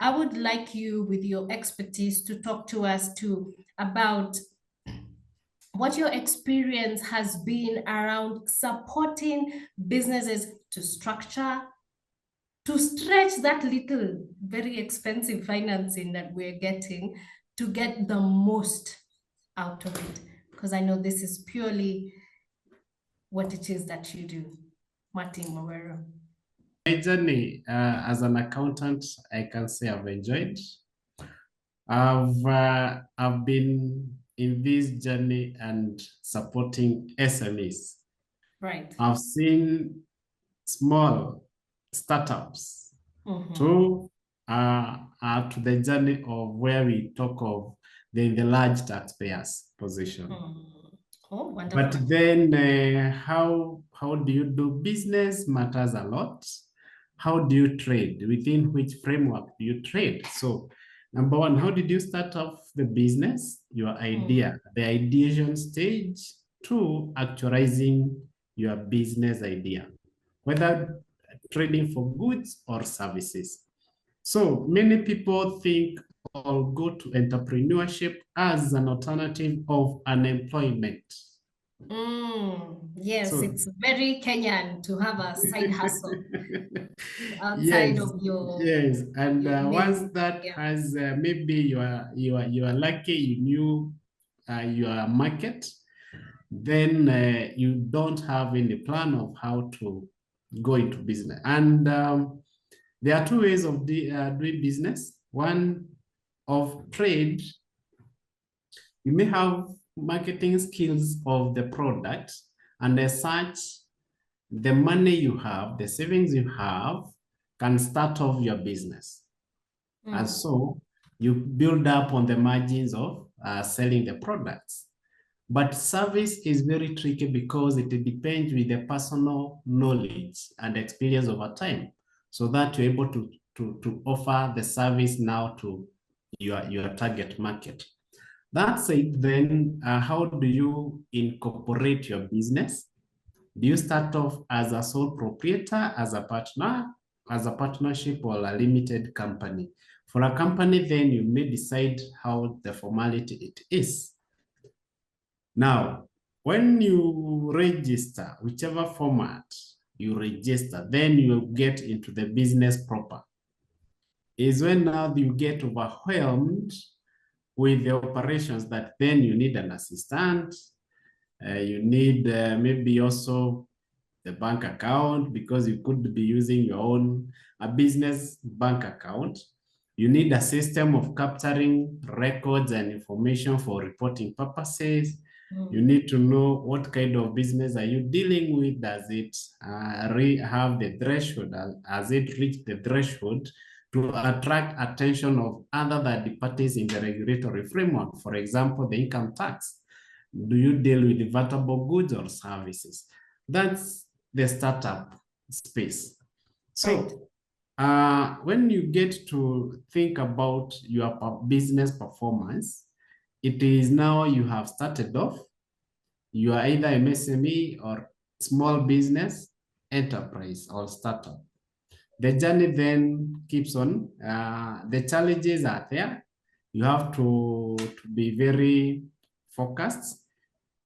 I would like you, with your expertise, to talk to us too about what your experience has been around supporting businesses to structure, to stretch that little, very expensive financing that we're getting to get the most out of it. Because I know this is purely what it is that you do. Martin Waweru. My journey as an accountant, I can say I've enjoyed. I've been in this journey and supporting SMEs. Right. I've seen small startups Mhm. to the journey of where we talk of the large taxpayers position. Oh, wonderful. But then how do you do business matters a lot. How do you trade? Within which framework do you trade? So number one, how did you start off the business? Your idea, the ideation stage. Two, actualizing your business idea, whether trading for goods or services. So many people think or go to entrepreneurship as an alternative of unemployment. Yes, So, it's very Kenyan to have a side hustle outside yes, of your yes, and once main, that has maybe you are lucky, you knew your market, then you don't have any plan of how to go into business. And there are two ways of doing business. One of trade, you may have marketing skills of the product, and as such, the money you have, the savings you have, can start off your business. And so you build up on the margins of selling the products. But service is very tricky because it depends with the personal knowledge and experience over time, so that you're able to offer the service now to your target market. That said, then how do you incorporate your business? Do you start off as a sole proprietor, as a partner, as a partnership, or a limited company? For a company, then you may decide how the formality it is. Now, when you register, whichever format you register, then you get into the business proper. Is when now you get overwhelmed with the operations that then you need an assistant, you need maybe also the bank account, because you could be using your own a business bank account. You need a system of capturing records and information for reporting purposes. You need to know what kind of business are you dealing with. Does it have the threshold? Has it reached the threshold to attract attention of other third parties in the regulatory framework? For example, the income tax. Do you deal with debatable goods or services? That's the startup space. So when you get to think about your business performance, it is now you have started off, you are either MSME or small business, enterprise, or startup. The journey then keeps on. The challenges are there. You have to be very focused.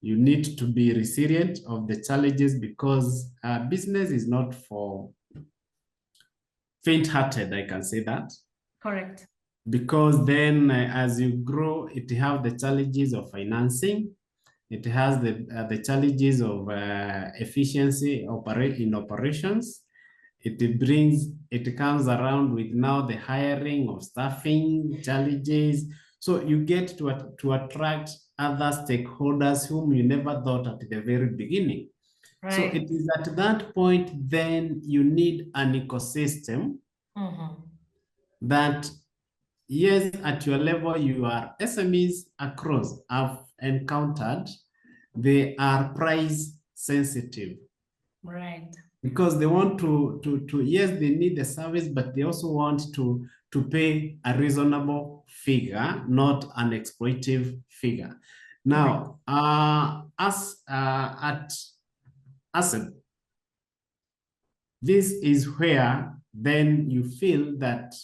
You need to be resilient of the challenges, because business is not for faint-hearted, I can say that. Correct. Because then as you grow, it has the challenges of financing. It has the challenges of efficiency in operations. It comes around with now the hiring of staffing challenges. So you get to attract other stakeholders whom you never thought at the very beginning. Right. So it is at that point then you need an ecosystem that, yes, at your level, you are SMEs across I've encountered, they are price sensitive. Right. Because they want yes, they need the service, but they also want to pay a figure, not an exploitive figure. Now, as at ASEP, this is where then you feel that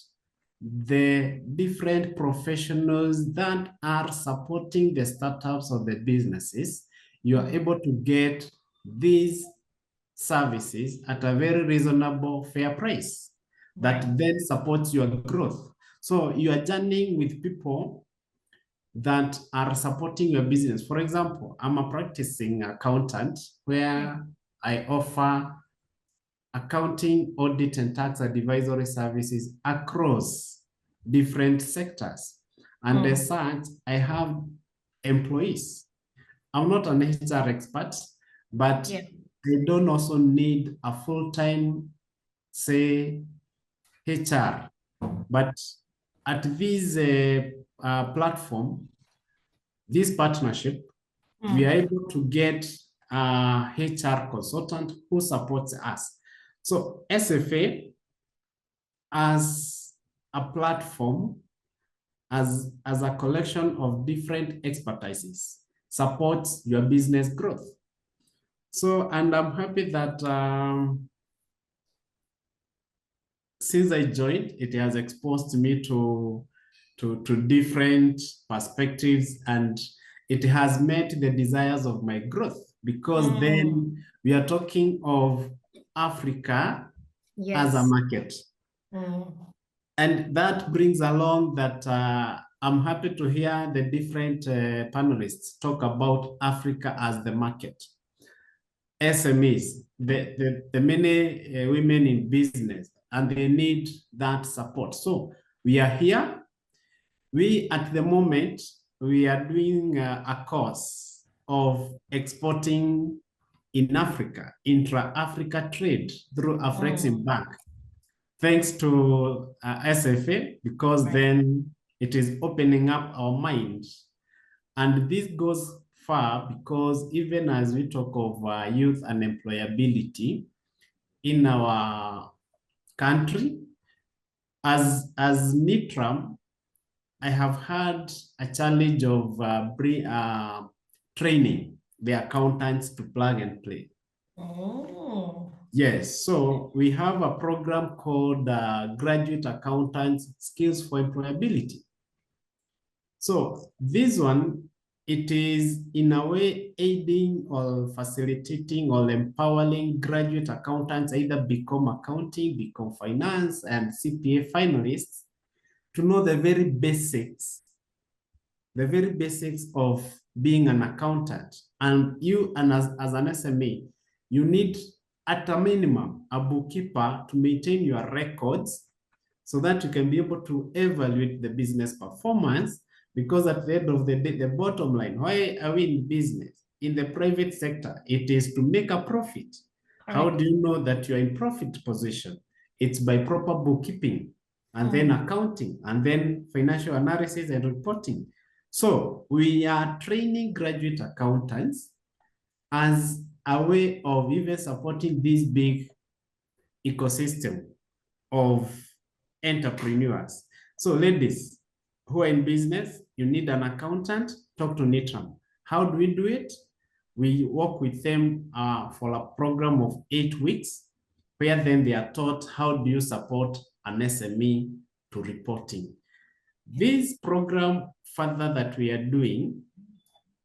the different professionals that are supporting the startups or the businesses, you are able to get these services at a very reasonable, fair price that Right. then supports your growth. So you are journeying with people that are supporting your business. For example, I'm a practicing accountant where I offer accounting, audit, and tax advisory services across different sectors. And as such, I have employees. I'm not an HR expert, but Yeah. I don't also need a full-time, say, HR. But at this platform, this partnership, we are able to get a HR consultant who supports us. So SFA as a platform, as a collection of different expertises, supports your business growth. So, and I'm happy that since I joined, it has exposed me to different perspectives, and it has met the desires of my growth, because then we are talking of Africa as a Yes. market. And that brings along that I'm happy to hear the different panelists talk about Africa as the market. SMEs, the many women in business, and they need that support. So we are here. We, at the moment, we are doing a course of exporting in Africa, intra-Africa trade through Afrexim Bank, thanks to SFA, because then it is opening up our minds. And this goes far because even as we talk of youth and employability in our country, as NITRAM, I have had a challenge of training the accountants to plug and play. Yes, so we have a program called Graduate Accountants Skills for Employability. So this one, it is in a way aiding or facilitating or empowering graduate accountants either become accounting, become finance, and CPA finalists to know the very basics of being an accountant. And you, and as an SME, you need at a minimum a bookkeeper to maintain your records so that you can be able to evaluate the business performance. Because at the end of the day, the bottom line, why are we in business? In the private sector, it is to make a profit. How do you know that you're in profit position? It's by proper bookkeeping, and then accounting, and then financial analysis and reporting. So we are training graduate accountants as a way of even supporting this big ecosystem of entrepreneurs. So ladies who are in business, you need an accountant, talk to NITRAM. How do we do it? We work with them for a program of 8 weeks, where then they are taught how do you support an SME to reporting. This program further that we are doing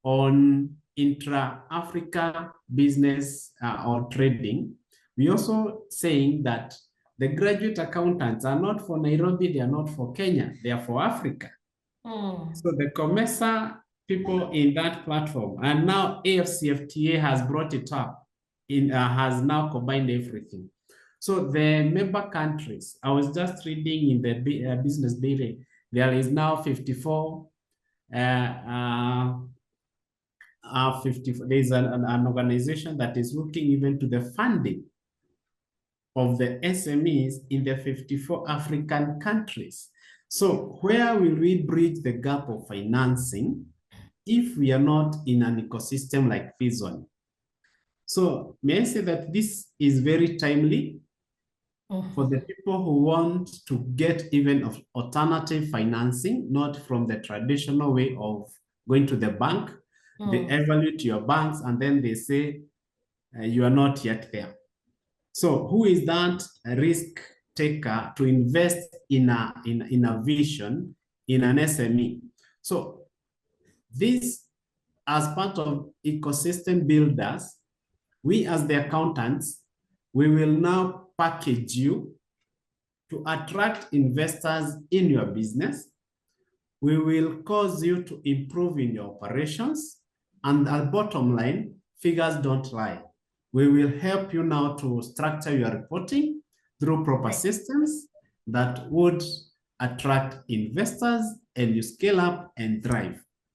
on intra-Africa business or trading, we also saying that the graduate accountants are not for Nairobi, they are not for Kenya, they are for Africa. So the COMESA people in that platform, and now AFCFTA has brought it up, has now combined everything. So the member countries, I was just reading in the business daily, there is now 54, there's an organization that is looking even to the funding of the SMEs in the 54 African countries. So where will we bridge the gap of financing if we are not in an ecosystem like this one? So may I say that this is very timely for the people who want to get even alternative financing, not from the traditional way of going to the bank. They evaluate your banks and then they say you are not yet there. So who is that risk to invest in a vision in an SME. So this, as part of ecosystem builders, we as the accountants, we will now package you to attract investors in your business. We will cause you to improve in your operations, and at bottom line, figures don't lie. We will help you now to structure your reporting through proper systems that would attract investors, and you scale up and thrive.